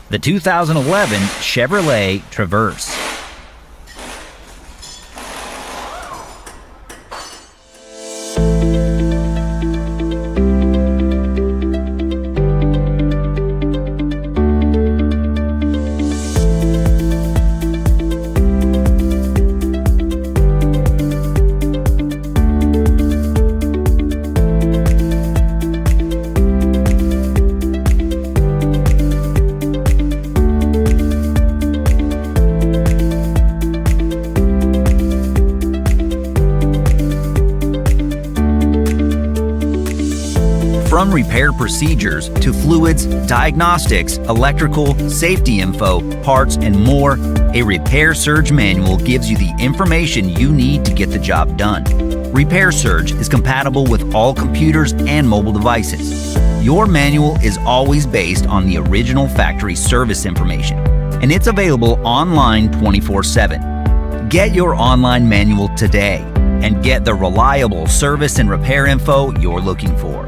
The 2011 Chevrolet Traverse. From repair procedures to fluids, diagnostics, electrical, safety info, parts, and more, a Repair Surge manual gives you the information you need to get the job done. Repair Surge is compatible with all computers and mobile devices. Your manual is always based on the original factory service information, and it's available online 24/7. Get your online manual today and get the reliable service and repair info you're looking for.